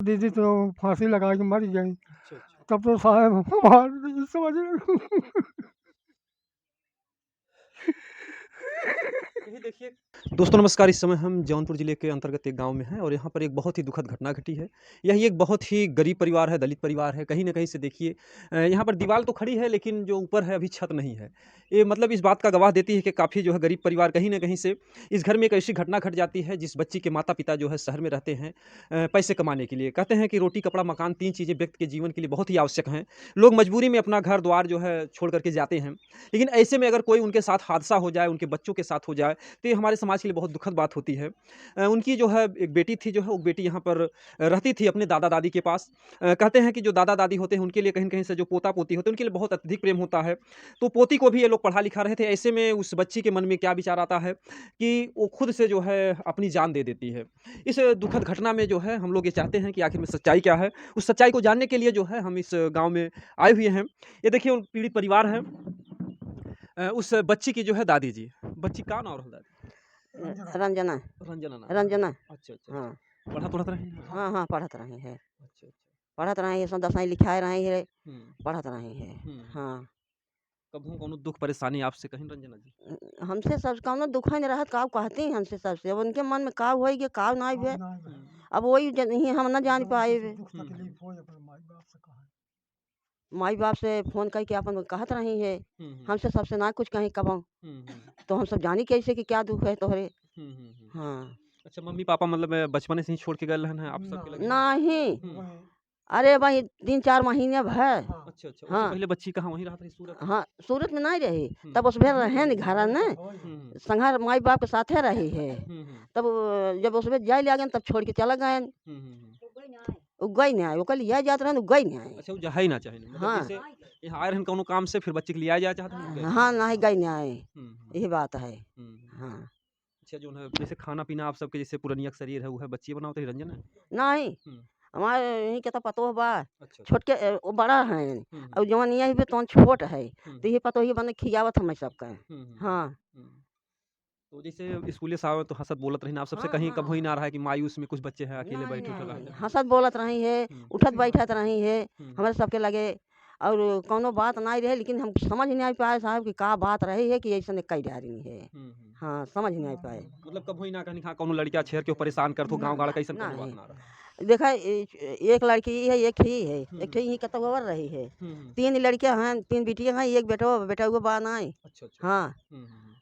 दीदी तो फांसी लगा के मर गई। अच्छा, अच्छा। तब तो साहब हमारे समझ यही देखिए दोस्तों नमस्कार, इस समय हम जौनपुर ज़िले के अंतर्गत एक गाँव में हैं और यहाँ पर एक बहुत ही दुखद घटना घटी है। यही एक बहुत ही गरीब परिवार है, दलित परिवार है। कहीं न कहीं से देखिए यहाँ पर दीवार तो खड़ी है लेकिन जो ऊपर है अभी छत नहीं है। ये मतलब इस बात का गवाह देती है कि काफ़ी जो है गरीब परिवार कहीं न कहीं से इस घर में एक ऐसी घटना घट जाती है जिस बच्ची के माता-पिता जो है शहर में रहते हैं पैसे कमाने के लिए। कहते हैं कि रोटी, कपड़ा, मकान 3 चीज़ें व्यक्ति के जीवन के लिए बहुत ही आवश्यक हैं। लोग मजबूरी में अपना घर-द्वार जो है छोड़ कर के जाते हैं। लेकिन ऐसे में अगर कोई उनके साथ हादसा हो जाए, उनके बच्चों के साथ हो जाए तो ये हमारे समाज के लिए बहुत दुखद बात होती है। उनकी जो है एक बेटी थी जो है वो बेटी यहाँ पर रहती थी अपने दादा-दादी के पास। कहते हैं कि जो दादा-दादी होते हैं उनके लिए कहीं न कहीं से जो पोता-पोती होते हैं उनके लिए बहुत अत्यधिक प्रेम होता है। तो पोती को भी ये लोग पढ़ा-लिखा रहे थे। ऐसे में उस बच्ची के मन में क्या विचार आता है कि वो खुद से जो है अपनी जान दे देती है। इस दुखद घटना में जो है हम लोग ये चाहते हैं कि आखिर में सच्चाई क्या है? उस सच्चाई को जानने के लिए जो है हम इस गाँव में आए हुए हैं। ये देखिए वो पीड़ित परिवार है। उस बच्ची की जो है दादी जी। बच्ची का नाम रहल दादी? रंजना रंजना नाम है। रंजना अच्छा, अच्छा, हाँ अच्छा। पढ़त-वढ़त रही हैं? हाँ हाँ पढ़त रही है अच्छा, अच्छा। पढ़त रही है सब दसवीं लिखाए रही है हुँ, पढ़त रही है हुँ। हाँ कभू कौनो दुःख परेशानी आपसे कहीं रंजना जी? हमसे सब कौनो दुख नहीं रहत का कहती हैं हमसे सबसे अब उनके मन में का होई के का नहीं हुए हुँ, अब वही ही हम न जान पाए दुख हुँ, तकलीफ हो अपने माई बाप से कहा। माई बाप से फोन करके अपन कहत रही है हुँ, हुँ, हमसे सबसे ना कुछ कहीं कबो हुँ, हुँ, तो हम सब जानी कैसे कि क्या दुख है तोहरे हुँ, हुँ, हुँ। हाँ अच्छा मम्मी-पापा मतलब बचपने से ही छोड़ के गए रहन हैं आप सबके लगे? नहीं हुँ। अरे भाई 3-4 महीने भर अच्छा, अच्छा। उससे हाँ पहले बच्ची कहाँ वहीं रहत रही सूरत में? हाँ सूरत में नहीं रही हुँ, तब उसमें रहे न घर न हुँ, हुँ, संघार माई बाप के साथे रही है हुँ, हुँ, तब जब उसमें जाए लगे तब छोड़ के चला गए हुँ, हुँ, हुँ। उ गई नहीं आए ओकर लिया जात रहे उ गई नहीं आए अच्छा वो जा ही ना चाहे मतलब हाँ जैसे यहाँ आए रहन कौनो काम से फिर बच्चे के लियाए जाए चाहत रहन गए नहीं? हाँ नहीं गई नहीं आए हुँ, हुँ, यही बात है हुँ, हुँ। हाँ अच्छा जो है जैसे खाना-पीना आप सबके जैसे पुरनिया के शरीर है वो है बच्चिए बनावत रही रंजन है? नहीं हुँ। हमारे यहीं के तो पतो बा अच्छा, अच्छा। छोटके वो बड़ा है हुँ, और हुँ। जवन ये भी तो छोट है हुँ, तो हुँ। ये पतो ही बने खियावत हमें सबका हुँ, हुँ, हुँ। हाँ हुँ। तो जैसे स्कूले से आवे तो हँसत बोलत रही ना आप सबसे हाँ कहीं कभी हाँ ना रहा है कि मायूस में कुछ बच्चे हैं अकेले नहीं बैठे उठे नहीं रहते हैं? हंसत बोलत रही है हुँ, उठत बैठत रही है हुँ, हमारे सबके लगे और कोनो बात नहीं रहे लेकिन हम समझ नहीं पाए साहब कि का बात रही है कि ऐसा कई डारी है हुँ, हुँ। हाँ समझ नहीं पाए मतलब कभी ना कहीं कौनो लड़किया छेड़ के परेशान करत हो गाँव-गाड़ कैसन कौनो नहीं बात ना रहा? देखा एक लड़की है एक ही है एक हुँ, ही कतौ और रही है हुँ, हुँ। 3 लड़कियां हैं 3 बिटियां हैं एक बेटा बेटा हुआ बा नहीं अच्छा, अच्छा। हाँ हुँ, हुँ, हुँ।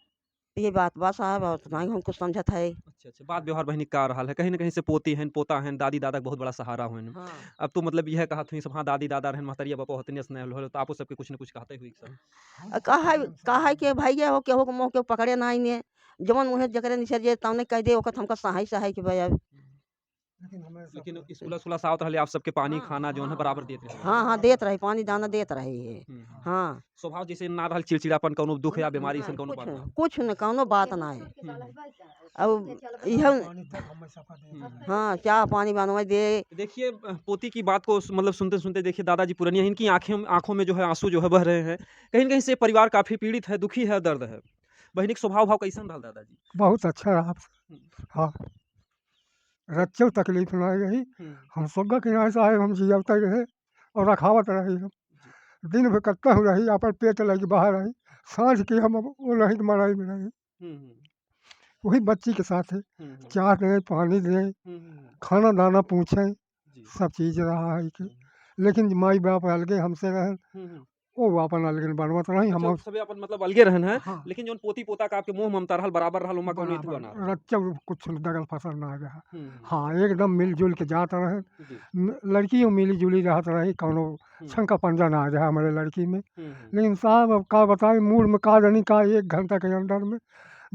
ये बात बा साहब और ना ही हमको समझत है अच्छा, अच्छा। बात व्यवहार बहिनी का रहल है कहीं न कहीं से पोती हैं, पोता हैं, दादी-दादा के बहुत बड़ा सहारा होइन। हाँ अब तो मतलब यह कहत हुई सब हाँ, दादी-दादा रहन, महतरिया बापा होतनी स्नेह होल तो आपो सबके कुछ न कुछ कहते हुई सब? कहा के भैया हो केहू के मुँह के पकड़े नहीं ने जवन मुँहे जकरे निसर जे तवने कह दे ओकत हमका सहाय सहाय के भैया लेकिन हमें सब लेकिन स्कूला-उस्कूला से आवत रहले आप सबके पानी, हाँ खाना जौन है हाँ बराबर देत रहे? हाँ हाँ देत रही पानी दाना देत रही है हुँ, हुँ। हाँ स्वभाव जैसे ना रहल चिड़चिड़ापन कौनो दुःख या बीमारी अइसन नहीं कौनो बात ना? कुछ न कौनो बात नहीं हुँ, हुँ। अब यह पानी तक हमें सबका हुँ, देते हुँ। हाँ चाह पानी बनवा दे देखिए पोती की बात को मतलब सुनते-सुनते देखिए दादाजी पुरनिया इनकी आँखें आँखों में जो है आँसू जो है बह रहे हैं। कहीं न कहीं से परिवार काफ़ी पीड़ित है, दुखी है, दर्द है। बहिनी के स्वभाव-भाव कैसन रहल दादाजी? बहुत अच्छा रहा। हुँ, हाँ रच्चो तकलीफ नहीं रही। हुँ, हम सोगा कि नहीं साहेब हम जियवते रहे और रखावत रही हम जी। दिन भर कत्ता हो रही अपन पेट लगी बाहर रही सांझ की हम अब वो नहीं तो मराई में रही हुँ, हुँ, वही बच्ची के साथ है हुँ, हुँ, चाह दें पानी दें हुँ, हुँ, खाना दाना पूछें जी। सब चीज़ रहा है कि हुँ, लेकिन माई बाप अलगे हमसे रहें हुँ, हुँ। वो अपन अलगे बनवत रही अच्छा हम सभी अपन मतलब अलगे रहन हैं, हाँ लेकिन जौन पोती-पोता का आपके मोह ममता रहल बराबर रहल ओमा कौनो एथुआ ना बराबर रहल। रच्चा कुछ दगल फसल ना रहा। हुँ, हुँ, हाँ एकदम मिलजुल के जात रहे जी। लड़कियों मिली जुली रहत रही कौनो हुँ, शंका पंजा ना रहा हमारे लड़की में हुँ, हुँ, लेकिन साहब अब का बताएं मूड में का जानी का 1 घंटा के अंदर में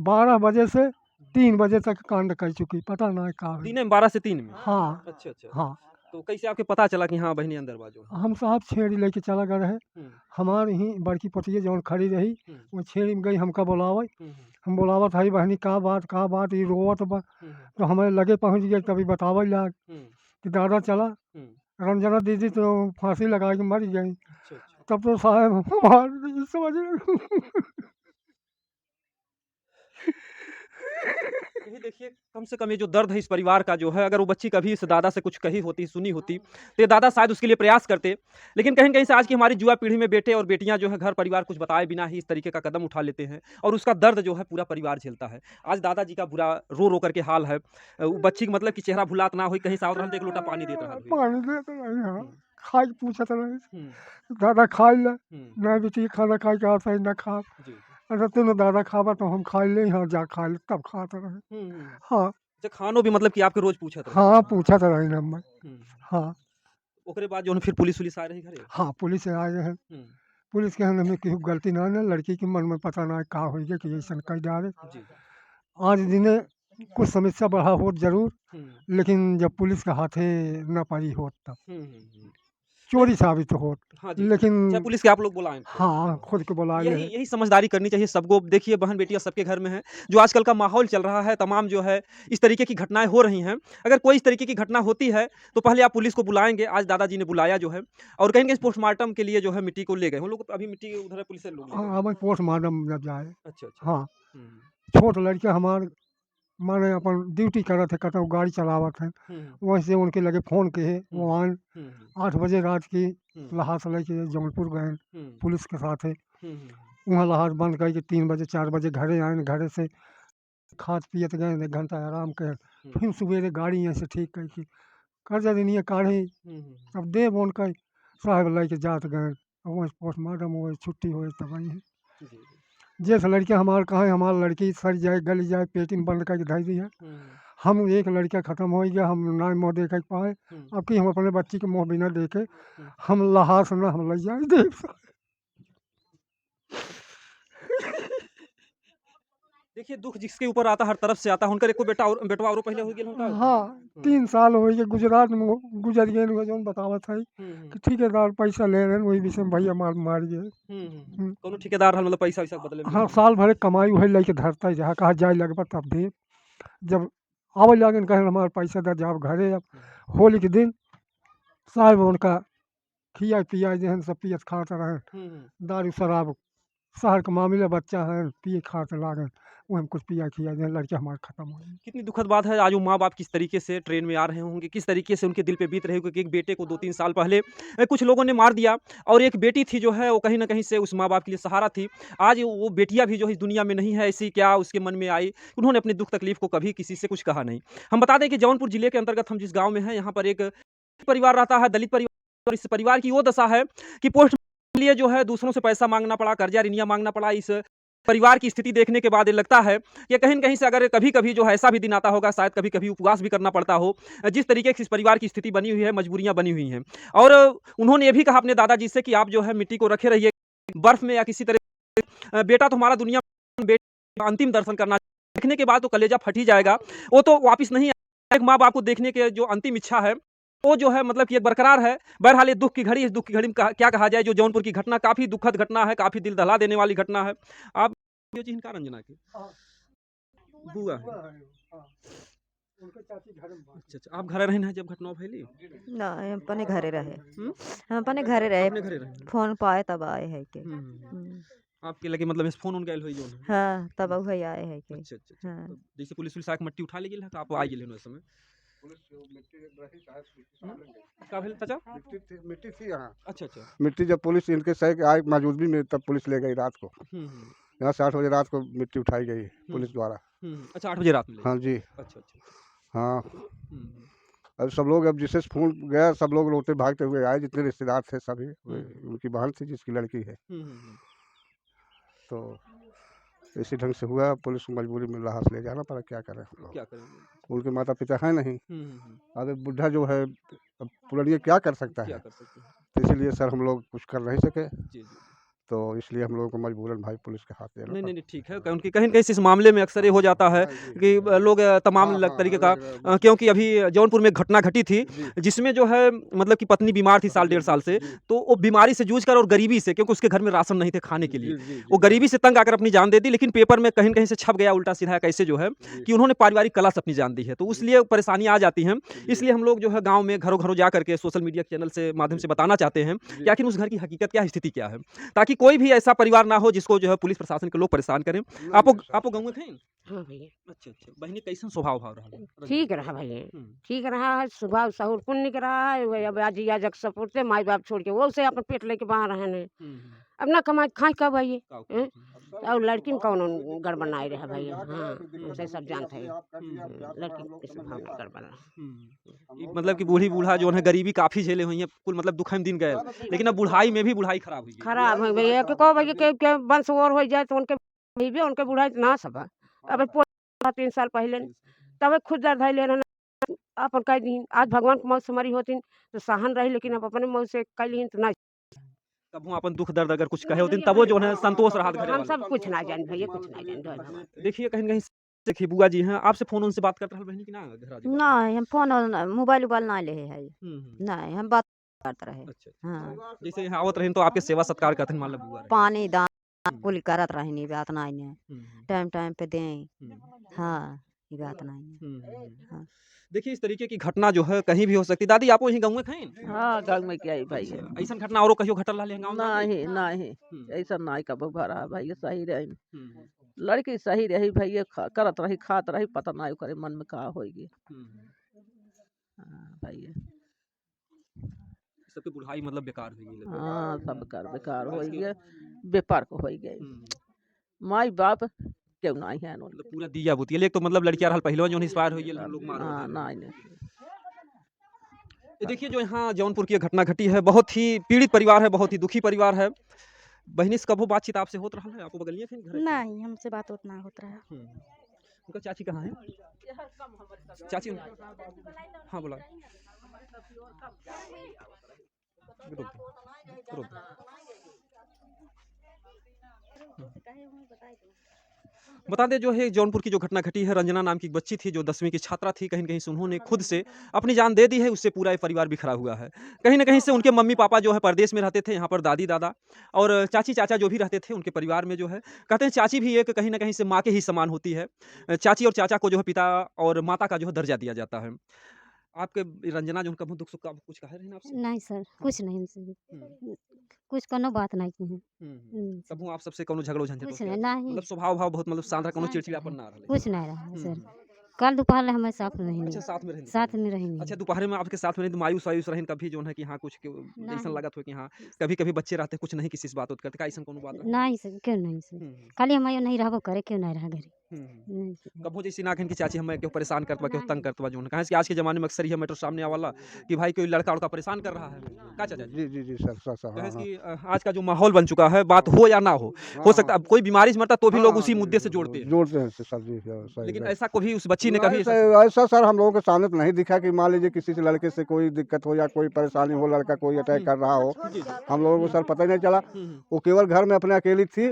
12 बजे से 3 बजे तक कांड कर चुकी पता ना का हुई। दिने में 12 से 3 में? हाँ अच्छा, अच्छा। हाँ तो कैसे आपके पता चला कि हाँ, बहिनी अंदर बा जो? हम साहब छेड़ी लेके चला गए रहे हुँ, हमारी ही बड़की पतिया जौन खड़ी रही हुँ, वो छेड़ी में गई हमका बुलावे हुँ, हुँ, हम बुलावत हई बहनी का बात ये रोवत बा हुँ, हुँ, तो हमारे लगे पहुँच गए तभी बतावल लाग हुँ, कि दादा चला हुँ। रंजना दीदी तो फांसी लगा के मर गई। अच्छा, अच्छा। तब तो साहब हमारे समझ यही देखिए कम से कम ये जो दर्द है इस परिवार का जो है, अगर वो बच्ची कभी इस दादा से कुछ कही होती, सुनी होती, तो ये दादा शायद उसके लिए प्रयास करते। लेकिन कहीं न कहीं से आज की हमारी युवा पीढ़ी में बेटे और बेटियाँ जो है घर परिवार कुछ बताए बिना ही इस तरीके का कदम उठा लेते हैं और उसका दर्द जो है पूरा परिवार झेलता है। आज दादाजी का बुरा रो-रो करके हाल है। वो बच्ची के मतलब कि चेहरा भुलात ना होई, कहीं साउर रहल त एक लोटा पानी देत रहल होई। पानी देत रही हाँ, हुँ, खाए के पूछत रही, हुँ, दादा खाई ले, हुँ। नहीं बेटी खाना खाए के आता है ना खा। जी, जी। अच्छा तीनों दादा खाबा तो हम खा ले, हाँ जा खा ले, तब खाते रहे। हुँ, हुँ। हाँ, अच्छा खानो भी मतलब कि आपके रोज़ पूछत रहे। हाँ पूछत रही ना मैं। हुँ। हाँ, ओकरे बाद जौन फिर पुलिस-उलिस आए रही घरे? हाँ पुलिस आए हैं। हुँ। पुलिस के हन में केहू गलती ना ना, लड़की के मन में पता ना का होई गे कि अइसन कई डारे। जी, जी। आज दिने कुछ समस्या बढ़ा होत ज़रूर, हुँ। लेकिन जब पुलिस के हाथे न पड़ी होत तब, हुँ, हुँ, हुँ। नहीं चोरी साबित होत। हाँ जी, लेकिन चाहे पुलिस के आप लोग बुलाएँ थे। हाँ, खुद के बुला ले यही हैं। यही समझदारी करनी चाहिए सबको। देखिए बहन-बेटियाँ सबके घर में हैं। जो आजकल का माहौल चल रहा है, तमाम जो है इस तरीके की घटनाएँ हो रही हैं। अगर कोई इस तरीके की घटना होती है, तो पहले आप पुलिस को बुलाएँगे। आज दादाजी ने बुलाया जो है और कहीं न कहीं पोस्टमार्टम के लिए जो है मिट्टी को ले गए। हम लोग को अभी मिट्टी उधर है, पुलिस से लोग ले गए। हाँ, अब पोस्टमार्टम जब जाए। अच्छा, अच्छा। हाँ, हुँ, हुँ। छोट लड़का हमार माने अपन ड्यूटी करत है, कहता गाड़ी चलावत है। हुँ, हुँ। वहीं से उनके लगे फ़ोन किए, हुँ, वो आएँ हुँ, हुँ। 8 बजे रात की, हुँ, लहास लेके जबलपुर गए हुँ, पुलिस के साथे। हुँ, हुँ, वहाँ लहास बंद करके 3 बजे 4 बजे घरे आए, घरे से खात पियत गए, 1 घंटा आराम करें। हुँ, फिर सवेरे गाड़ी यहाँ से ठीक करके कर्जा दिनिया काढ़ी, हुँ, हुँ। तब देव उनका साहब लेके जात गए। वहीं पोस्टमार्टम हुए, छुट्टी हुई तब आई। जी, जी। जैसे लड़का हमार कहाँ हमार लड़की सड़ जाए गल जाए पेटी में बंद करके धर दी है। हुँ, हुँ, हम एक लड़का ख़त्म हो गया, हम ना मुँह देख पाए। हुँ, अब कि हम अपने बच्ची के मुँह बिना देखे हुँ। हम लहास न हम लग जाए देख। देखिए दुःख जिसके ऊपर आता हर तरफ से आता। हुनकर एको बेटा और बेटवा औरो पहले हो गेल हुनका? हाँ, हुँ, 3 साल हो गए गुजरात में गुज़र गए वो जौन बतावत है हुँ, हुँ। कि ठेकेदार पैसा ले रहे हैं वही विषय में भैया मार गए। हुँ, हुँ, हुँ। हुँ, कौनो ठेकेदार रहल मतलब पैसा-वैसा के बदले में हाँ, लेले साल भर के कमाई वही लेके धरता है जहाँ कहाँ जाए लगबा तब दे। जब आवे लागन कहे हमारा पैसा दे जाओ घरे अब हुँ, होली के दिन साहब उनका खिया-पिया जहन सब पियत खात रहें, हुँ, हुँ। दारू शराब शहर के मामले बच्चा है पिए खात लागन, वही में कुछ पिया खिया जहन लड़का हमारा खत्म हो गया। कितनी दुखद बात है आज वो माँ-बाप किस तरीके से ट्रेन में आ रहे होंगे, किस तरीके से उनके दिल पे बीत रही होगी कि एक बेटे को 2-3 साल पहले कुछ लोगों ने मार दिया और एक बेटी थी जो है वो कहीं न कहीं से उस माँ-बाप के लिए सहारा थी। आज वो बेटियाँ भी जो है इस दुनिया में नहीं है, ऐसी क्या उसके मन में आई, उन्होंने अपनी दुःख तकलीफ़ को कभी किसी से कुछ कहा नहीं। हम बता दें कि जौनपुर जिले के अंतर्गत हम जिस गाँव में हैं, यहाँ पर एक परिवार रहता है, दलित परिवार और इस परिवार की वो दशा है कि पोस्ट के लिए जो है दूसरों से पैसा माँगना पड़ा, कर्जा रिनिया माँगना पड़ा। इस परिवार की स्थिति देखने के बाद ये लगता है कि कहीं न कहीं से अगर कभी-कभी जो है ऐसा भी दिन आता होगा, शायद कभी-कभी उपवास भी करना पड़ता हो। जिस तरीके से इस परिवार की स्थिति बनी हुई है, मजबूरियाँ बनी हुई हैं। और उन्होंने ये भी कहा अपने दादाजी से कि आप जो है मिट्टी को रखे रहिए, बर्फ़ में या किसी तरह बेटा तो हमारा दुनिया में बेटे अंतिम दर्शन करना देखने के बाद तो कलेजा फट ही जाएगा। वो तो वापिस नहीं आएगा। एक माँ-बाप को देखने के जो अंतिम इच्छा है, वो जो है मतलब कि एक बरकरार है। बहरहाल ये दुःख की घड़ी, इस दुःख की घड़ी में क्या कहा जाए, जो जौनपुर की घटना काफ़ी दुखद घटना है, काफ़ी दिल दहला देने वाली घटना है। आप यो चीज़ हिनका रंजना के हाँ, बुआ है। हाँ, उनके चाची घर में बात। अच्छा, अच्छा। आप घरे रहिन हैं जब घटना भइली? ना अपने घरे रहे, हुँ? हम अपने घरे रहे, अपने घरे रहिन? फोन पाए तब आए है के। हुँ, हुँ, हुँ। हम्म, आपके लगे मतलब इस फ़ोन-ओन गइल होई जौन है? हाँ तब हुँ। वही आए है के। अच्छा, अच्छा, अच्छा। हाँ तो जैसे पुलिस-उलिस आके मट्टी उठा ले गेल है त आप आ गेल हन ओइ समय? हुँ? का भेल चाचा? मिट्टी थी यहाँ। अच्छा, अच्छा। मिट्टी जब पुलिस इनके सही आई मौजूदगी में तब पुलिस ले गई रात को। हुँ, हुँ। यहाँ से 8 बजे रात को मिट्टी उठाई गई हुँ, पुलिस द्वारा। हुँ, हुँ। अच्छा 8 बजे रात में ले हाँ गए। जी, अच्छा, अच्छा, अच्छा। हाँ। हुँ, हुँ। अब सब लोग अब जिससे फ़ोन गया सब लोग रोते भागते हुए आए जितने रिश्तेदार थे सभी। हुँ, वे हुँ। उनकी बहन थी जिसकी लड़की है। हुँ, हुँ, हुँ। तो इसी ढंग से हुआ पुलिस को मजबूरी में लाश ले जाना पड़ा क्या करें हम लोग। क्या करेंगे? उनके माता-पिता हैं नहीं। हुँ, हुँ, हुँ। अब एक बुड्ढा जो है अब पुरनिया क्या कर सकता क्या है? कर सकते हैं? तो इसीलिए सर हम लोग कुछ कर नहीं सके। जी, जी, जी। तो इसलिए हम लोगों को मजबूरन भाई पुलिस के हाथ देना नहीं, पड़ा। नहीं, नहीं, ठीक है। क्योंकि कहीं न कहीं से इस मामले में अक्सर ये हो जाता है हाँ जी। कि लोग तमाम हाँ, लग हाँ, तरीके का अलग-अलग क्योंकि अभी जौनपुर में एक घटना घटी थी, जी। जिसमें जो है मतलब कि पत्नी बीमार थी हाँ साल जी, डेढ़ साल से, जी। तो वो बीमारी से जूझ कर और गरीबी से क्योंकि उसके घर में राशन नहीं थे खाने के लिए, जी, जी, वो जी, गरीबी से तंग आकर अपनी जान दे दी, लेकिन पेपर में कहीं न कहीं से छप गया उल्टा-सीधा कैसे जो है जी, कि उन्होंने पारिवारिक कलह से अपनी जान दी है। तो इसलिए परेशानियाँ आ जाती हैं। जी, इसलिए हम लोग जो है गाँव में घरों-घरों जा करके सोशल मीडिया के चैनल से माध्यम से बताना चाहते हैं कि जी, आखिर उस घर की हकीकत क्या है, स्थिति क्या है? ताकि कोई भी ऐसा परिवार ना हो जिसको जो है पुलिस प्रशासन के लोग परेशान करें। आपो गाँव में थे? हाँ भैया अच्छा अच्छा, बहनी कैसन स्वभाव भाव रहा? ठीक रहा भैया, हम्म, ठीक रहा है, सुबह सहूर पुण्य के रहा है, वही अब आजिया जग सपुर से माई बाप छोड़ के वो से अपन पेट लेके बाहर रहने, अब ना कमाई खाई कब भैया हैं? और लड़की में कौन गड़बड़ नहीं रहा भैया। हाँ उसे सब जानते हैं, लड़की के स्वभाव में गड़बड़ रहा। मतलब कि बूढ़ी बूढ़ा जो है गरीबी काफी झेले हुई है, कुल मतलब दुख में दिन गए, लेकिन अब बुढ़ाई में भी बुढ़ाई खराब हुई है। खराब है भैया कि कहो भैया के वंश और हो जाए तो उनके भी उनके बुढ़ाई ना सब अब 3 साल पहले तब खुद दर्द है ले रहना अपन कह दी आज भगवान की मौत से मरी होती तो सहन रही, लेकिन अब अपने मौत से कह ली तो ना तब हम अपन दुख दर्द अगर कुछ कहे होते तब वो जो है संतोष रहा घरे हम वाला। सब कुछ ना जान भैया, कुछ ना जान। देखिए कहीं कहीं देखिए बुआ जी हैं, आपसे फोन उनसे बात करते रहा बहनी की ना घर आ जाए? नहीं हम फोन मोबाइल उबाइल ना ले है, हम्म, नहीं हम बात करते रहे। अच्छा हाँ जैसे यहाँ आवत रहे तो आपके सेवा सत्कार करते हैं मान लो बुआ रहे। पानी दान हम्म, कुल करत रहनी बात नहीं ने, हम्म, टाइम टाइम पे दें। हम्म, हाँ ये बात नहीं है। हाँ। देखिए इस तरीके की घटना जो है कहीं भी हो सकती है। दादी आप यहीं गाँव में खाएं? हाँ गाँव में क्या है भाई ऐसा घटना और कहियो घटल रहा गाँव में? नहीं नहीं हम्म, ऐसा नहीं कबो भरा भाई, सही रही हम्म, लड़की सही रही भैया, करत रही खात रही, पता नहीं करे मन में का होगी। हम्म। हाँ भैया, सबकी बुढ़ाई मतलब बेकार हुई है। हाँ सब कर बेकार हो गए, बेपार को हो गए, हम्म, माई बाप क्यों नहीं है मतलब पूरा दिया बुतिया ले तो मतलब लड़कियां रहल पहले जो इंस्पायर हुई है लोग मार हाँ नहीं ये देखिए जो यहाँ जौनपुर की ये घटना घटी है, बहुत ही पीड़ित परिवार है, बहुत ही दुखी परिवार है। बहनी से कबो बातचीत आपसे होत रहा है? आपको बगलिए थे घर? नहीं हमसे बात उतना होता रहा। उनका चाची कहाँ है? चाची हाँ बोला रुक, रुक। बता दें जो है जौनपुर की जो घटना घटी है, रंजना नाम की एक बच्ची थी जो 10वीं की छात्रा थी। कहीं न कहीं से उन्होंने खुद से अपनी जान दे दी है, उससे पूरा ये परिवार बिखरा हुआ है। कहीं न कहीं से उनके मम्मी पापा जो है परदेश में रहते थे, यहाँ पर दादी दादा और चाची चाचा जो भी रहते थे उनके परिवार में जो है कहते हैं चाची भी एक कहीं न कहीं से माँ के ही समान होती है। चाची और चाचा को जो है पिता और माता का जो है दर्जा दिया जाता है। आपके रंजना जो कभी दुख सुख का कुछ कहे रहे ना आपसे? नहीं सर कुछ नहीं हमसे हम्म, कुछ कोनो बात नहीं की है। कभू आप सबसे कोनो झगड़ो झंझट कुछ होत नहीं रहे? नहीं मतलब स्वभाव भाव बहुत मतलब शांत रहा, कोनो चिड़चिड़ापन ना रहे? कुछ नहीं रहा हम्म, सर। कल दोपहर ले हमें साथ अच्छा रहेंगे, साथ में रहेंगे? साथ में रहेंगे। अच्छा दोपहर में आपके साथ में नहीं तो मायूस वायूस रहें कभी जो है कि हाँ कुछ ऐसा नहीं। लगत हो कि हाँ कभी कभी बच्चे रहते कुछ नहीं किसी से बात करते का ऐसा कोनो बात रहे? नहीं सर क्यों नहीं सर, हम्म, खाली हम नहीं रहबो करे क्यों नहीं रहा घरे। हम्म। नहीं सर। कबो जैसे ना कि चाची हमें क्यों परेशान करतवा क्यों तंग करतवा जो है कहाँ से आज के ज़माने में अक्सर ही मैटर सामने आवाला कि भाई कोई लड़का उड़का परेशान कर रहा है का चाचा जी? जी जी जी सर सर सर हाँ कहे हाँ कि आज का जो माहौल बन चुका है बात हो या ना हो सकता है अब कोई बीमारी से मरता तो भी लोग उसी मुद्दे से जोड़ते हैं, जोड़ते हैं सर जी सही लेकिन है। ऐसा कभी उस बच्ची ने कभी नहीं, ऐसा- ऐसा सर हम लोगों के सामने तो नहीं दिखा कि मान लीजिए किसी से लड़के से कोई दिक्कत हो या कोई परेशानी हो, लड़का कोई अटैक कर रहा हो, हम लोगों को सर पता ही नहीं चला। वो केवल घर में अपने अकेली थी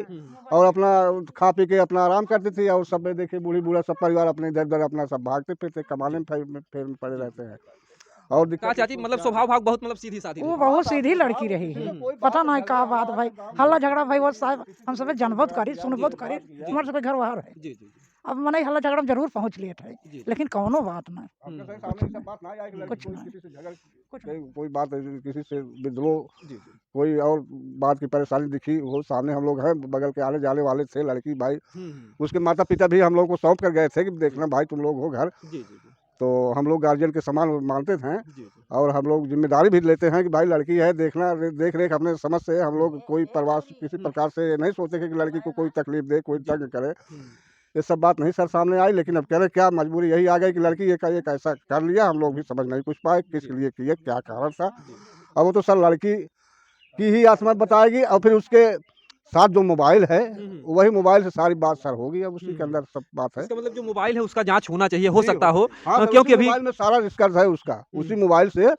और अपना खा पी के अपना आराम करती थी और सब में देखिए बूढ़ी बूढ़ा सब परिवार अपने इधर उधर अपना सब भागते फिरते कमाने में फेर में पड़े रहते हैं। और का दिक्कत चाची मतलब स्वभाव भाव बहुत मतलब सीधी सादी वो बहुत सीधी लड़की रही है, पता नहीं का बात भाई हल्ला झगड़ा भाई वो साहब हम सब जानबोध करी सुनबोध करी, हमारे सब घर बाहर है। जी जी अब मने हल्ला झगड़ा में जरूर पहुंच लिए थे, जी। लेकिन कौनो बात नहीं। कुछ नहीं। किसी से झगड़ कुछ कोई बात किसी से विद्रोह जी जी कोई और बात की परेशानी दिखी वो सामने हम लोग हैं बगल के आने जाने वाले थे लड़की भाई, उसके माता पिता भी हम लोग को सौंप कर गए थे कि देखना भाई तुम लोग हो घर, जी जी तो हम लोग गार्जियन के समान मानते थे जी और हम लोग जिम्मेदारी भी लेते हैं कि भाई लड़की है देखना देख रेख अपने समझ से हम लोग कोई परवाह किसी प्रकार से नहीं सोचते कि लड़की को कोई तकलीफ दे कोई तंग करे, ये सब बात नहीं सर सामने आई। लेकिन अब कह रहे क्या मजबूरी यही आ गई कि लड़की एक ऐसा कर लिया, हम लोग भी समझ नहीं कुछ पाए किस लिए किए क्या कारण था। अब वो तो सर लड़की की ही आसमान बताएगी और फिर उसके साथ जो मोबाइल है वही मोबाइल से सारी बात सर होगी, अब उसी के अंदर सब बात है। इसका मतलब जो मोबाइल है उसका जांच होना चाहिए, हो जी, सकता हो हाँ, क्योंकि अभी मोबाइल में सारा रिस्क है उसका, उसी मोबाइल से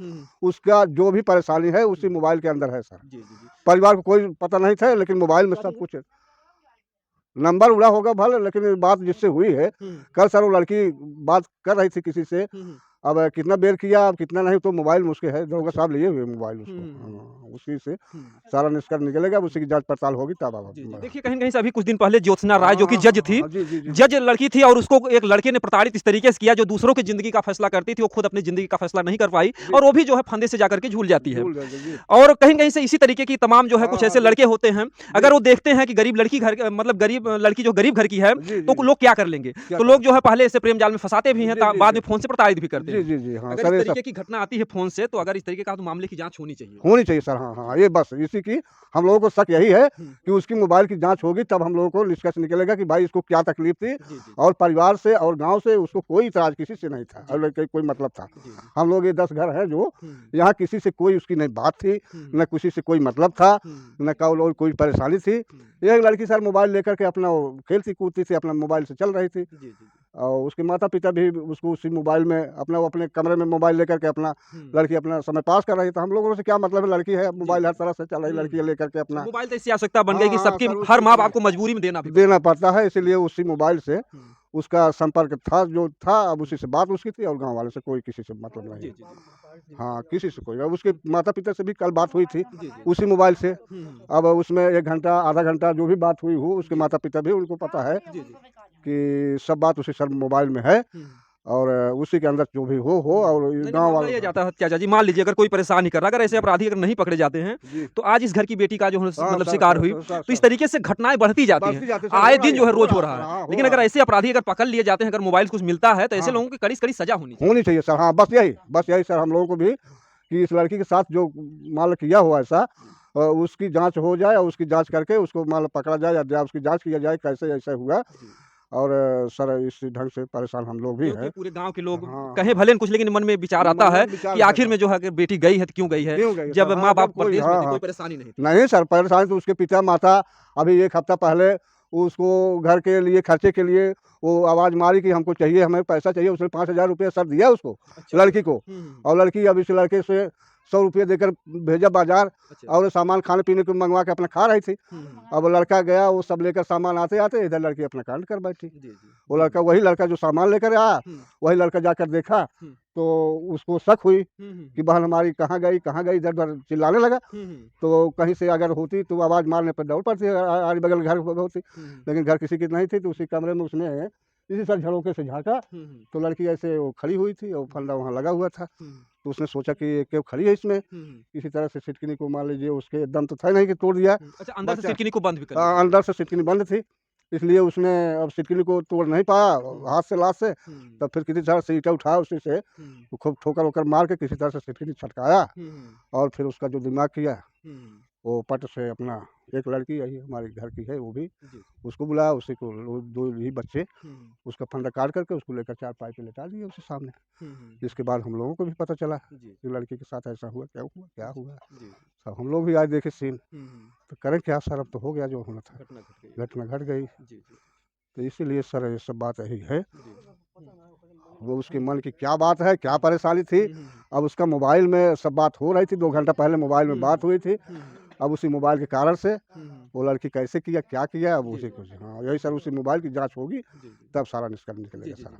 उसका जो भी परेशानी है उसी मोबाइल के अंदर है सर। जी जी जी परिवार को कोई पता नहीं था लेकिन मोबाइल में सब कुछ नंबर उड़ा होगा भले, लेकिन बात जिससे हुई है कल सर वो लड़की बात कर रही थी किसी से अब कितना बेर किया, अब कितना नहीं, तो मोबाइल मुझके है, दरोगा साहब लिए हुए मोबाइल उसको। हाँ, उसी से सारा निष्कर्ष निकलेगा, उसी की जांच पड़ताल होगी तब। देखिए कहीं न कहीं से अभी कुछ दिन पहले ज्योत्सना राय जो कि जज थी, जज लड़की थी और उसको एक लड़के ने प्रताड़ित इस तरीके से किया, जो दूसरों की जिंदगी का फैसला करती थी वो खुद अपनी जिंदगी का फैसला नहीं कर पाई और वो भी जो है फंदे से जाकर के झूल जाती है। और कहीं कहीं से इसी तरीके की तमाम जो है कुछ ऐसे लड़के होते हैं, अगर वो देखते हैं कि गरीब लड़की घर मतलब गरीब लड़की जो गरीब घर की है तो लोग क्या कर लेंगे, तो लोग जो है पहले ऐसे प्रेम जाल में फंसाते भी हैं, बाद में फोन से प्रताड़ित भी करते हैं। जी जी हाँ, अगर इस तरीके की घटना आती है फोन से, तो अगर इस तरीके का तो मामले की जांच होनी चाहिए सर। हाँ हाँ, ये बस इसी की हम लोगों को शक यही है कि उसकी मोबाइल की जांच होगी, तब हम लोगों को निष्कर्ष निकलेगा कि भाई इसको क्या तकलीफ थी, और परिवार से और गांव से उसको कोई इतराज किसी से नहीं था और कोई मतलब था। हम लोग ये 10 घर हैं जो यहाँ, किसी से कोई उसकी नहीं बात थी, न किसी से कोई मतलब था, न कोई परेशानी थी। एक लड़की सर मोबाइल लेकर के अपना खेलती कूदती थी, अपना मोबाइल से चल रही थी, और उसके माता पिता भी उसको उसी मोबाइल में अपने कमरे में मोबाइल लेकर के अपना लड़की अपना समय पास कर रही थी। हम लोगों से क्या मतलब है, लड़की है, मोबाइल हर तरह से चल रही, लड़की लेकर के अपना मोबाइल तो इसकी आवश्यकता बन गई कि सबकी हर माँ बाप को मजबूरी में देना पड़ता है, इसीलिए उसी मोबाइल से उसका संपर्क था जो था। अब उसी से बात उसकी थी और गांव वाले से कोई किसी से मतलब नहीं। हाँ, किसी से कोई, अब उसके माता पिता से भी कल बात हुई थी उसी मोबाइल से। अब उसमें 1 घंटा आधा घंटा जो भी बात हुई हो, उसके माता पिता भी उनको पता है कि सब बात उसी सर मोबाइल में है, और उसी के अंदर जो भी हो और गांव वाले जाता है। चाचा जी मान लीजिए अगर कोई परेशान नहीं कर रहा, अगर ऐसे अपराधी अगर नहीं पकड़े जाते हैं, तो आज इस घर की बेटी का जो मतलब शिकार हुई, तो इस तरीके से घटनाएं बढ़ती जाती हैं, आए दिन जो है रोज हो रहा है। लेकिन अगर ऐसे अपराधी अगर पकड़ लिए जाते हैं, अगर मोबाइल कुछ मिलता है, तो ऐसे लोगों की कड़ी से कड़ी सजा होनी चाहिए सर। हाँ, बस यही सर हम लोगों को भी, कि इस लड़की के साथ जो माल किया हुआ ऐसा, उसकी जांच हो जाए, और उसकी जांच करके उसको माल पकड़ा जाए, या उसकी जांच किया जाए कैसे ऐसा हुआ। और सर इस ढंग से परेशान हम लोग भी हैं, पूरे गांव के लोग कहें भले कुछ, लेकिन मन में विचार आता है कि आखिर में जो है बेटी गई है तो क्यों गई है, जब माँ बाप कोई परेशानी नहीं सर। परेशानी तो उसके पिता माता अभी 1 हफ्ता पहले उसको घर के लिए खर्चे के लिए वो आवाज़ मारी कि हमको चाहिए, हमें पैसा चाहिए। उसने 5,000 रुपये सर दिया उसको, लड़की को, और लड़की अब इस लड़के से 100 रुपये देकर भेजा बाजार, और सामान खाने पीने को मंगवा के अपना खा रही थी। अब लड़का गया, वो सब लेकर सामान आते आते इधर लड़की अपना कांड कर बैठी। वो लड़का, वही लड़का जो सामान लेकर आया, वही लड़का जाकर देखा तो उसको शक हुई कि बहन हमारी कहाँ गई, इधर उधर चिल्लाने लगा। तो कहीं से अगर होती तो आवाज़ मारने पर दौड़ पड़ती, आरी बगल घर होती, लेकिन घर किसी की नहीं थी। तो उसी कमरे में उसने इसी सर झरोके से झाँका, तो लड़की ऐसे वो खड़ी हुई थी और फंदा वहाँ लगा हुआ था। तो उसने सोचा कि क्यों खड़ी है इसमें, किसी तरह से सिटकिनी को मान लीजिए, उसके दम तो था नहीं कि तोड़ दिया। अच्छा, अंदर से सिटकिनी को बंद भी कर दिया। अंदर से सिटकिनी बंद थी, इसलिए उसने अब सिटकिनी को तोड़ नहीं पाया हाथ से, लाश से। तब फिर किसी तरह से ईंटा उठाया, उसी से खूब ठोकर वोकर मार के किसी तरह से सिटकिनी छटकाया, और फिर उसका जो दिमाग किया वो पट से अपना, एक लड़की यही हमारे घर की है, वो भी उसको बुलाया, उसी को 2 ही बच्चे, उसका फंदा काट करके उसको लेकर 4 पाई पे लेटा दिए उसके सामने। जिसके बाद हम लोगों को भी पता चला कि लड़की के साथ ऐसा हुआ, क्या हुआ। सब हम लोग भी आज देखे सीन, तो करें क्या सर, अब तो हो गया जो होना था, घटना घट गई। तो इसीलिए सर ये सब बात यही है, वो उसके मन की क्या बात है, क्या परेशानी थी। अब उसका मोबाइल में सब बात हो रही थी, 2 घंटा पहले मोबाइल में बात हुई थी। अब उसी मोबाइल के कारण से वो लड़की कैसे किया, क्या किया, अब उसी कुछ। हाँ, यही सर, उसी मोबाइल की जांच होगी, तब सारा निष्कर्ष निकलेगा सर।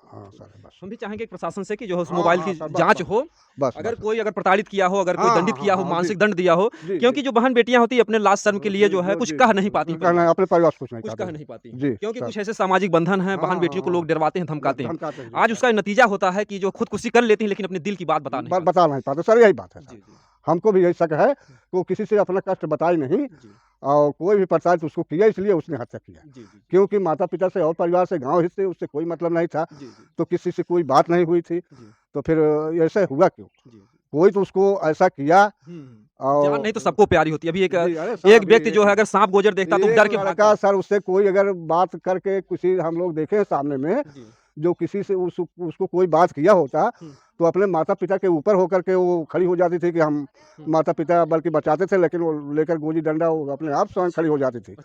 हाँ सर, बस हम भी चाहेंगे प्रशासन से कि जो है उस मोबाइल की जांच हो, बस कोई अगर प्रताड़ित किया हो, अगर कोई दंडित किया हो, मानसिक दंड दिया हो, क्योंकि जो बहन बेटियां होती है अपने लाज शर्म के लिए जो है कुछ कह नहीं पाती, अपने परिवार कुछ कह नहीं पाती, क्योंकि कुछ ऐसे सामाजिक बंधन है, बहन बेटियों को लोग डरवाते हैं, धमकाते हैं। आज उसका नतीजा होता है कि जो खुदकुशी कर लेती है, लेकिन अपने दिल की बात बता नहीं पाते सर। यही बात है, हमको भी यही शक है कि वो किसी से अपना कष्ट बताई नहीं, और कोई भी प्रताड़ित उसको किया, इसलिए उसने हत्या किया। क्योंकि माता पिता से और परिवार से, गांव हिस्से, उससे कोई मतलब नहीं था, तो किसी से कोई बात नहीं हुई थी, तो फिर ऐसे हुआ क्यों? कोई तो उसको ऐसा किया। और जान नहीं तो सबको प्यारी होती है। अभी एक व्यक्ति जो है अगर सांप गोजर देखता तो डर के भागता। सर उससे कोई अगर बात करके किसी हम लोग देखे सामने में, जो किसी से उसको कोई बात किया होता, तो अपने माता पिता के ऊपर होकर के वो खड़ी हो जाती थी कि हम माता पिता बल्कि बचाते थे, लेकिन वो लेकर गोजी डंडा वो अपने आप स्वयं खड़ी हो जाती थी।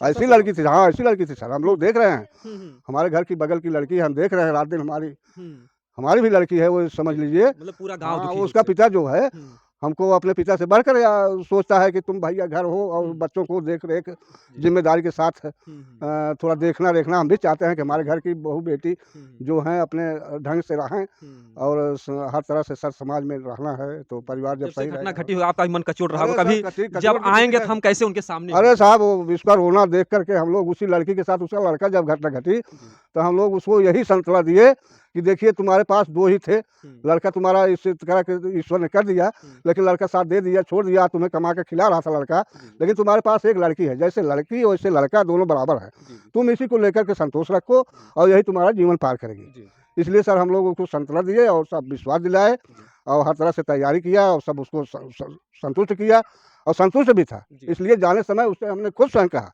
ऐसी लड़की थी। हाँ, ऐसी लड़की थी सर, हम लोग देख रहे हैं। हमारे घर की बगल की लड़की हम देख रहे हैं, रात दिन हमारी भी लड़की है, वो समझ लीजिए। मतलब पूरा गांव उसका पिता जो है हमको अपने पिता से बढ़कर सोचता है कि तुम भैया घर हो और बच्चों को देख रेख जिम्मेदारी के साथ थोड़ा देखना रेखना हम भी चाहते हैं कि हमारे घर की बहू बेटी जो हैं अपने ढंग से रहें और हर तरह से सर समाज में रहना है तो परिवार जब जब से सही घटना रहेगा। घटी हो आपका भी मन कचोट रहा अरे होगा कभी सर, कचोट जब तो आएंगे ठीक तो है। हम कैसे उनके सामने अरे साहब वो इसका रोना देख करके हम लोग उसी लड़की के साथ उसका लड़का जब घटना घटी तो हम लोग उसको यही संतला दिए कि देखिए तुम्हारे पास 2 ही थे, लड़का तुम्हारा इस तरह के ईश्वर ने कर दिया, लेकिन लड़का साथ दे दिया, छोड़ दिया, तुम्हें कमा के खिला रहा था लड़का, लेकिन तुम्हारे पास एक लड़की है, जैसे लड़की वैसे लड़का दोनों बराबर है, तुम इसी को लेकर के संतोष रखो और यही तुम्हारा जीवन पार करेगी। इसलिए सर हम लोग उसको संतला दिए और सब विश्वास दिलाए और हर तरह से तैयारी किया और सब उसको संतुष्ट किया और संतुष्ट भी था। इसलिए जाने समय उससे हमने खुद स्वयं कहा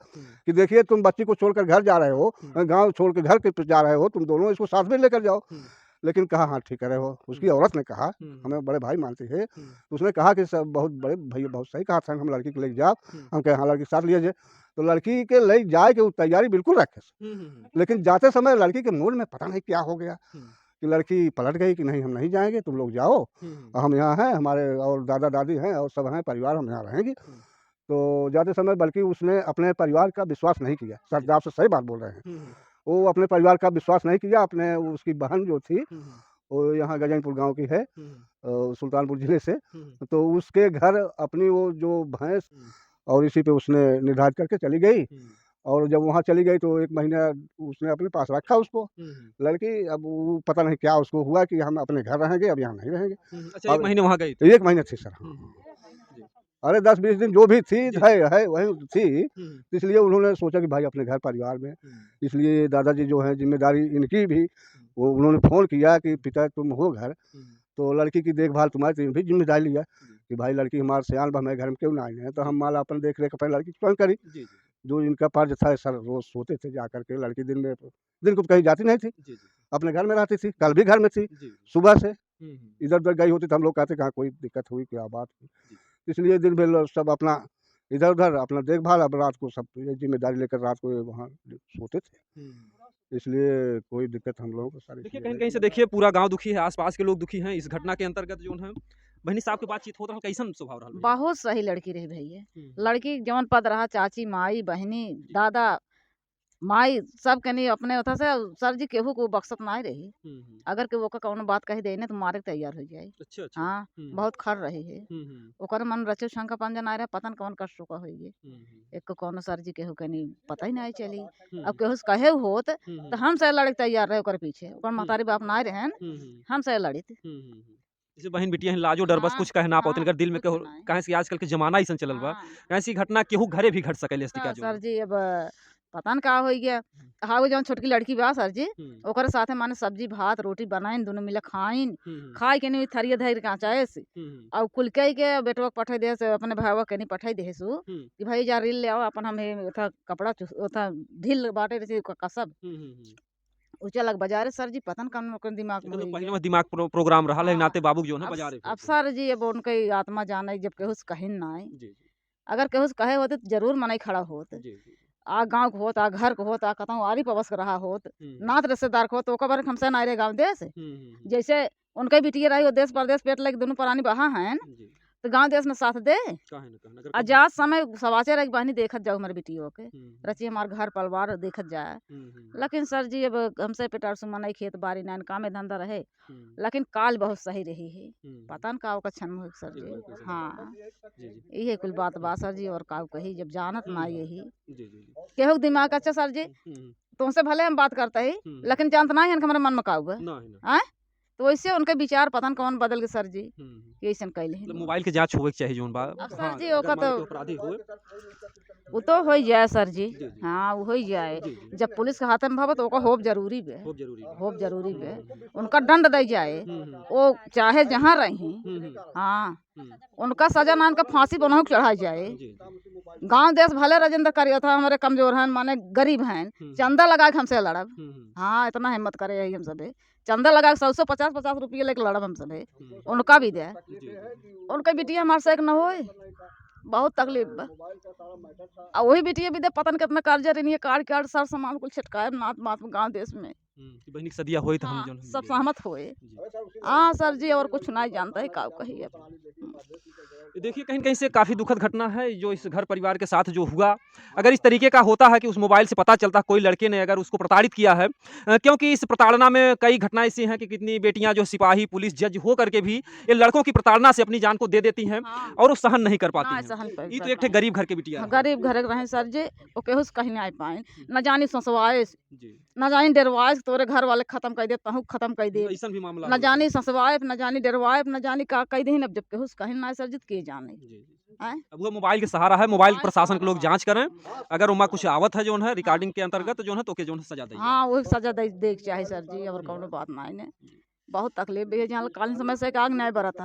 कि देखिए तुम बच्ची को छोड़कर घर जा रहे हो, गांव छोड़ के घर के जा रहे हो, तुम दोनों इसको साथ में लेकर जाओ। लेकिन कहा हाँ ठीक है हो, उसकी औरत ने कहा, हमें बड़े भाई मानती है, तो उसने कहा कि सब बहुत बड़े भैया बहुत सही कहा था, हम लड़की को ले जाओ। हम कहे हाँ लड़की साथ लिए जाए, तो लड़की के ले जाए कि वो तैयारी बिल्कुल रखे, लेकिन जाते समय लड़की के मूड में पता नहीं क्या हो गया कि लड़की पलट गई कि नहीं हम नहीं जाएंगे, तुम लोग जाओ, हम यहाँ हैं, हमारे और दादा दादी हैं और सब हैं परिवार, हम यहाँ रहेंगे। तो जाते समय बल्कि उसने अपने परिवार का विश्वास नहीं किया। सर आप से सही बात बोल रहे हैं, वो अपने परिवार का विश्वास नहीं किया। अपने उसकी बहन जो थी वो यहाँ गजनपुर गांव की है, सुल्तानपुर जिले से, तो उसके घर अपनी वो जो भैंस और इसी पे उसने निर्धारित करके चली गई। और जब वहाँ चली गई तो 1 महीना उसने अपने पास रखा उसको लड़की। अब वो पता नहीं क्या उसको हुआ कि हम अपने घर रहेंगे, अब यहाँ नहीं रहेंगे। अच्छा 1 महीने वहाँ गई 1 महीने थी सर। अरे 10-20 दिन जो भी थी है वही थी, इसलिए उन्होंने सोचा कि भाई अपने घर परिवार में, इसलिए दादाजी जो हैं जिम्मेदारी इनकी भी, वो उन्होंने फ़ोन किया कि पिता तुम हो घर, तो लड़की की देखभाल तुम्हारी भी जिम्मेदारी लिया कि भाई लड़की हमारे सयान हमारे घर में क्यों ना आई है, तो हम माला अपन देख रेख अपने लड़की स्वयं करी। जो इनका फर्ज था सर, रोज़ सोते थे जा करके, लड़की दिन को कहीं जाती नहीं थी, अपने घर में रहती थी। कल भी घर में थी, सुबह से इधर उधर गई होती तो हम लोग कहते कहाँ कोई दिक्कत हुई क्या बात हुई। इसलिए दिन भर सब अपना इधर उधर अपना देखभाल, अब रात को सब ये जिम्मेदारी लेकर रात को वहाँ सोते थे, इसलिए कोई दिक्कत हम लोगों को सारी देखिए चीज़ें कहीं कहीं से देखिए पूरा गांव दुखी है, आसपास के लोग दुखी हैं। इस घटना के अंतर्गत जो है बहनी साहब की बातचीत होता है, कैसन स्वभाव रहा? बहुत सही लड़की रही भैया। लड़की जौन पद रहा, चाची माई बहनी दादा माई सब कनी अपने उथा से सर जी केहू को बख्शत ना रही। अगर के वो कौनो बात कही देने तो मारे के तैयार हो जाए। अच्छा अच्छा हाँ बहुत खर रही है, ओकर मन रचो शंका पंजन आ रहा, पतन कौन कष्ट का होइए। एक को कौनो सर जी केहू कनी पता ही नहीं चली। अब केहू से कहे होत तो हम से लड़े के तैयार रहे ओकर पीछे, ओकर महतारी बाप ना रहन हम से लड़ित। जैसे बहन बिटिया हैं लाजो डर बस हाँ, कुछ कहना पाओ हाँ, अगर दिल में कुछ कहो नहीं। कहे से आजकल के जमाना ही चलल बा, हाँ। ऐसी घटना केहू घरे भी घट सकेले का जो सर जी अब पता न का हो गया। हाँ वो जौन छोटकी लड़की बा सर जी, ओकर साथे माने सब्जी भात रोटी बनाइन, दोनों मिले खाइन, खाई के नहीं थरिया धैर काचाए से और कुलके के बेटवा के पठाई दे से अपने भाईवा के नहीं पठाई दे सु कि भाई जा रील ले आओ अपन हमें उथा कपड़ा उथा ढील बाटे रही कसब उचलक बाजारे। सर जी पतन कौन दिमाग में तो होई पहले गया। में दिमाग प्रोग्राम रहा है हाँ, नाते बाबू जो है अब बाजार अब सर जी अब उनके आत्मा जाने जब केहू से कहिन ना आई। जी अगर केहू से कहे होते तो जरूर मनाई खड़ा होत। जी आ गाँव को होत, आ घर को होत, आ कहता आरी पवस के रहा होत, नात रिश्तेदार को होत, ओकर बारे हमसे ना रहे गाँव देश। जैसे उनके बिटिया रही वो देश परदेश पेट लगे दोनों प्राणी बहा हैं तो गाँव देश में साथ दे। आजाद समय समाचार एक बहनी देखत जाओ हमारे बिटियों के रची हमार घर परिवार देखत जाए। लेकिन सर जी अब हमसे पेटार सुमन खेत बाड़ी नान कामे धंधा रहे, लेकिन काल बहुत सही रही है। पता न का क्षण हो सर जी। हाँ यही कुल बात बा सर जी, और का कही जब जानत ना यही केहू दिमाग अच्छा सर जी। तुमसे भले हम बात करते ही लेकिन जानत ना है हमारे मन में का हुआ, तो वैसे उनके विचार पतन कौन बदल के सर जी ऐसा कैले हैं। मोबाइल के जांच होवे के चाहिए जोन बा। अब सर जी ओका तो अपराधी होए वो तो हो जाए सर जी। हाँ वो हो जाए, जब पुलिस के हाथ में भव तो ओका होप जरूरी बे, होप जरूरी बे, उनका दंड दे जाए वो चाहे जहाँ रही। हाँ उनका सजा मान का फांसी बनाओ चढ़ाई जाए। गांव देश भले राजेंद्र करियो था, हमारे कमजोर हैं माने गरीब हैं, चंदा लगा के हमसे लड़ब। हाँ इतना हिम्मत करे यही हम सबे, चंदा लगा के 150-50 रुपये लेके लड़ब हम सबे, उनका भी दे। उनका बिटिया हमारे से एक न होए, बहुत तकलीफ बा। और वही बिटिया भी दे पतन कितना कर्जा रही है, कार्ड सर सामान कुल छिटकाए नाथ माथ गाँव देश में। कि बहनी के सदिया होई तो हम हाँ, जो सब सहमत हुए। हाँ सर जी, और कुछ नहीं जानता है का कही अब। देखिए कहीं न कहीं से काफ़ी दुखद घटना है जो इस घर परिवार के साथ जो हुआ। अगर इस तरीके का होता है कि उस मोबाइल से पता चलता कोई लड़के ने अगर उसको प्रताड़ित किया है क्योंकि इस प्रताड़ना में कई घटनाएँ ऐसी हैं कि कितनी बेटियाँ जो सिपाही, पुलिस, जज हो करके भी ये लड़कों की प्रताड़ना से अपनी जान को दे देती हैं हाँ, और वो सहन नहीं कर पाती ना हैं। सहन कर ये तो कर एक ठे पाएँ। गरीब घर के बिटिया हाँ, है। गरीब घर के रहे सर जी, वो केहू से कहीं नहीं आ पाए। न जानी ससुआए, जी, न जानी डरवाए तोरे घर वाले खत्म कर दे, तहु खत्म कर दे। ऐसन भी मामला न हो जानी ससुआए, न जानी डरवाए, न जानी का कह दे। अब जब केहू से कहीं ना सर जी, तो के जाने। जी, जी। आँय? अब वो मोबाइल के सहारा है, मोबाइल मोबाइल प्रशासन के लोग सहारा। जाँच करें। अगर उमा कुछ आवत है जोन है रिकॉर्डिंग के अंतर्गत जो है तो के जोन है सजा दी जाए। हाँ, वही सजा दे देख चाहे सर जी, और कौनो बात नहीं ने। बहुत तकलीफ भी है, जहाँ कालीन समय से आग नहीं बरता।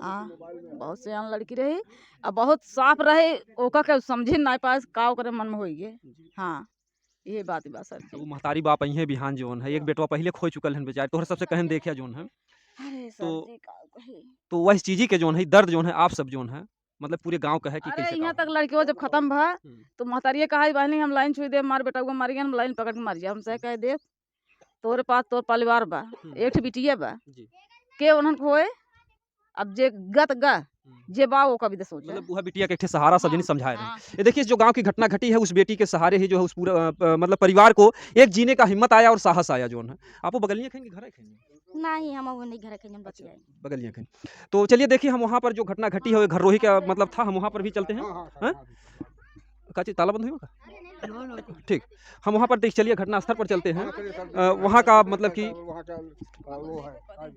हाँ, बहुत से यहाँ लड़की रही, अब बहुत साफ रहे, ओका के समझे नहीं पाए का ओकरे मन में होई गे। हाँ, ये बात ही बा सर वो जी। महतारी बाप अइहे बिहान जोन है, एक बेटवा पहिले खो चुकल हन बेचारे, तोहर सबसे कहन देखिया जोन है। अरे सर तो जी का कही। तो वही चीज़ी के जोन है, दर्द जोन है आप सब जोन है, मतलब पूरे गाँव का है कि अरे कैसे यहाँ का तक लड़कियों जब खत्म भा, हम्म। तो महतारिये कहा बहनी हम लाइन छुई दे, मार बेटा को मार गया, हम लाइन पकड़ के मार जा। हमसे कह दे तोरे पास तोर परिवार बा, एक ठे बिटिया बा, जी। के उन्हन होए, अब जे गत गा, जे बा वो कभी दे सोचा। मतलब वह बिटिया के एक ठे सहारा सब जनी समझाए रहे। हाँ। ये देखिए जो गाँव की घटना घटी है उस बेटी के सहारे ही जो है उस पूरा मतलब परिवार को एक जीने का हिम्मत आया और साहस आया जोन है। आपको बगलियाँ खाएँगे घर है खाएँगे? नहीं हम वो नहीं घर के हम बतियाए बगलियाँ खाएँगे। तो चलिए देखिए हम वहाँ पर जो घटना घटी है वो घरोही का मतलब था, हम वहाँ पर भी चलते हैं। हैं? का चीज़ ताला बंद हुई होगा? ठीक, हम वहाँ पर देख चलिए घटना स्थल पर चलते हैं। वहाँ का मतलब कि वहाँ का वो है